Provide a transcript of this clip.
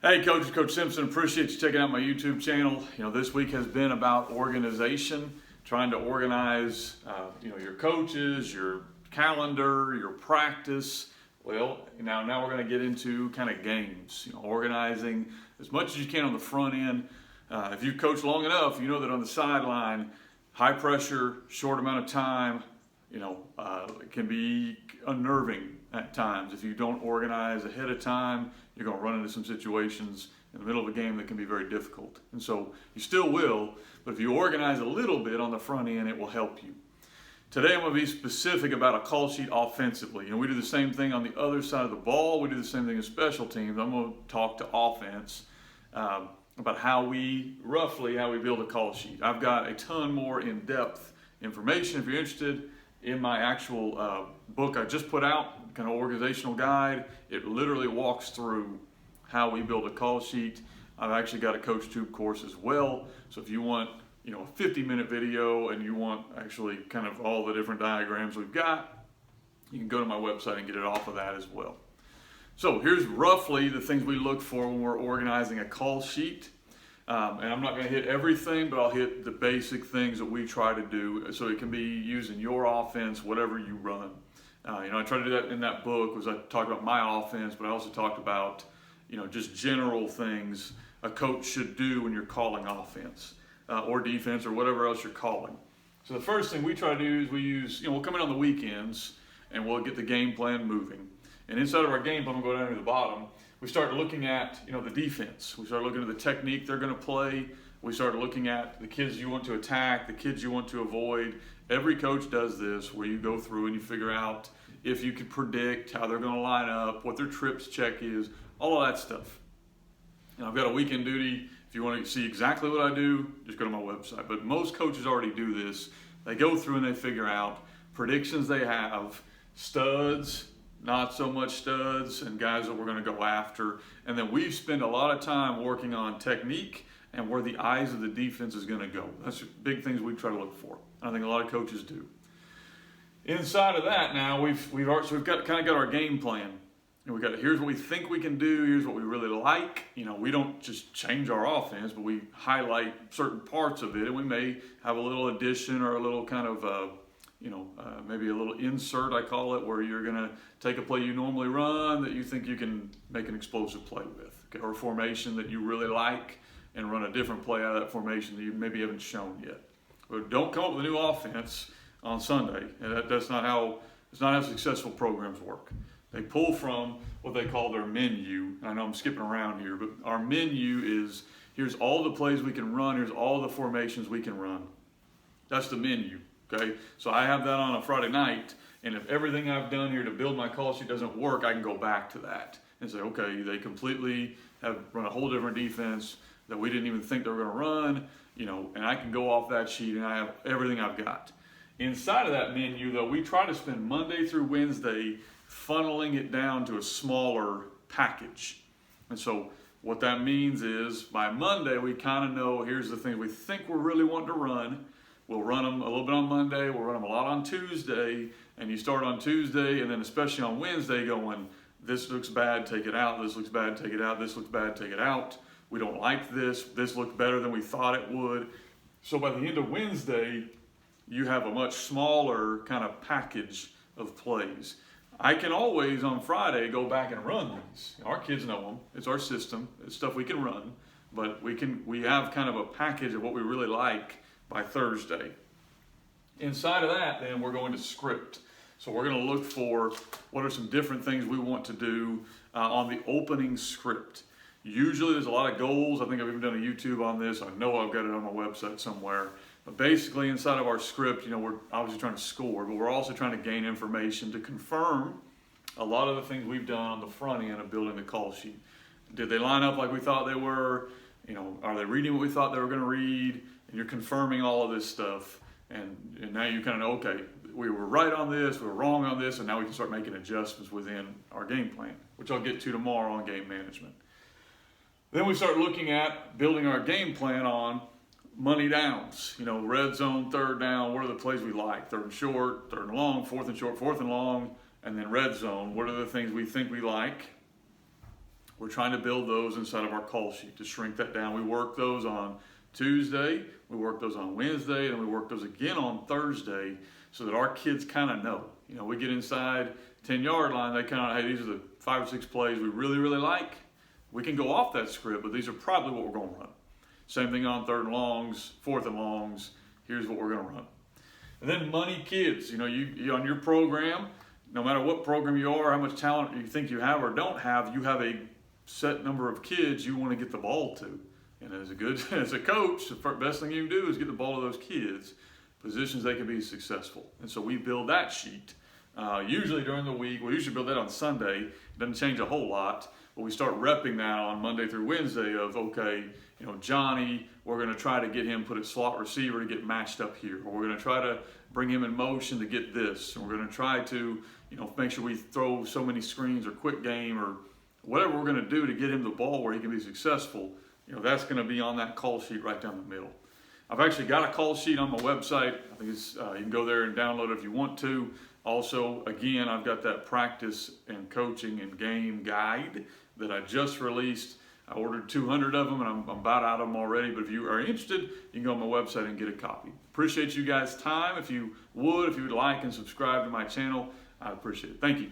Hey coaches, Coach Simpson, appreciate you checking out my YouTube channel. This week has been about organization, trying to organize, your coaches, your calendar, your practice. Well, now we're going to get into kind of games, organizing as much as you can on the front end. If you've coached long enough, you know that on the sideline, high pressure, short amount of time, it can be unnerving at times. If you don't organize ahead of time, you're going to run into some situations in the middle of a game that can be very difficult. And so you still will, but if you organize a little bit on the front end, it will help you. Today I'm going to be specific about a call sheet offensively. We do the same thing on the other side of the ball. We do the same thing in special teams. I'm going to talk to offense about how we build a call sheet. I've got a ton more in-depth information if you're interested in my actual book I just put out, kind of organizational guide. It literally walks through how we build a call sheet. I've actually got a Coach Tube course as well. So if you want, a 50-minute video and you want actually kind of all the different diagrams we've got, you can go to my website and get it off of that as well. So here's roughly the things we look for when we're organizing a call sheet. And I'm not going to hit everything, but I'll hit the basic things that we try to do so it can be used in your offense, whatever you run. I try to do that in that book was I talked about my offense, but I also talked about, just general things a coach should do when you're calling offense or defense or whatever else you're calling. So the first thing we try to do is we'll come in on the weekends and we'll get the game plan moving. And inside of our game plan, we'll go down to the bottom. We start looking at, the defense. We start looking at the technique they're going to play. We start looking at the kids you want to attack, the kids you want to avoid. Every coach does this where you go through and you figure out if you could predict how they're going to line up, what their trips check is, all of that stuff. And I've got a weekend duty. If you want to see exactly what I do, just go to my website. But most coaches already do this. They go through and they figure out predictions they have, studs, not so much studs, and guys that we're going to go after. And then we spend a lot of time working on technique and where the eyes of the defense is going to go. That's big things we try to look for. I think a lot of coaches do. Inside of that now, we've got our game plan. And here's what we think we can do, here's what we really like. We don't just change our offense, but we highlight certain parts of it, and we may have a little addition or a little kind of maybe a little insert, I call it, where you're going to take a play you normally run that you think you can make an explosive play with, okay? Or a formation that you really like and run a different play out of that formation that you maybe haven't shown yet. But don't come up with a new offense on Sunday. That's not how successful programs work. They pull from what they call their menu. I know I'm skipping around here, but our menu is here's all the plays we can run, here's all the formations we can run. That's the menu. Okay, so I have that on a Friday night, and if everything I've done here to build my call sheet doesn't work, I can go back to that and say, okay, they completely have run a whole different defense that we didn't even think they were going to run, and I can go off that sheet and I have everything I've got. Inside of that menu, though, we try to spend Monday through Wednesday funneling it down to a smaller package. And so what that means is by Monday, we kind of know here's the things we think we're really wanting to run. We'll run them a little bit on Monday, we'll run them a lot on Tuesday, and you start on Tuesday, and then especially on Wednesday going, this looks bad, take it out, this looks bad, take it out, this looks bad, take it out. We don't like this looks better than we thought it would. So by the end of Wednesday, you have a much smaller kind of package of plays. I can always on Friday go back and run these. Our kids know them, it's our system, it's stuff we can run, but we have kind of a package of what we really like by Thursday. Inside of that, then we're going to script. So we're going to look for what are some different things we want to do on the opening script. Usually there's a lot of goals. I think I've even done a YouTube on this. I know I've got it on my website somewhere. But basically inside of our script, we're obviously trying to score, but we're also trying to gain information to confirm a lot of the things we've done on the front end of building the call sheet. Did they line up like we thought they were? Are they reading what we thought they were going to read? And you're confirming all of this stuff, and now you kind of know, okay, we were right on this, we were wrong on this, and now we can start making adjustments within our game plan, which I'll get to tomorrow on game management. Then we start looking at building our game plan on money downs, red zone, third down, what are the plays we like, third and short, third and long, fourth and short, fourth and long, and then red zone, what are the things we think we like, We're trying to build those inside of our call sheet to shrink that down. We work those on Tuesday, we work those on Wednesday, and we work those again on Thursday so that our kids kind of know. You know, we get inside 10-yard line, they kind of, hey, these are the 5 or 6 plays we really, really like. We can go off that script, but these are probably what we're going to run. Same thing on 3rd and longs, 4th and longs. Here's what we're going to run. And then money kids. You know, you on your program, no matter what program you are, how much talent you think you have or don't have, you have a set number of kids you want to get the ball to. And as a coach, the best thing you can do is get the ball to those kids, positions they can be successful. And so we build that sheet usually during the week. We usually build that on Sunday. It doesn't change a whole lot, but we start repping that on Monday through Wednesday of, okay, you know, Johnny, we're going to try to get him put at slot receiver to get matched up here, or we're going to try to bring him in motion to get this, and we're going to try to, you know, make sure we throw so many screens or quick game or whatever we're going to do to get him the ball where he can be successful. You know, that's going to be on that call sheet right down the middle. I've actually got a call sheet on my website. I think it's, you can go there and download it if you want to. Also, again, I've got that practice and coaching and game guide that I just released. I ordered 200 of them, and I'm about out of them already. But if you are interested, you can go on my website and get a copy. Appreciate you guys' time. If you would like and subscribe to my channel, I'd appreciate it. Thank you.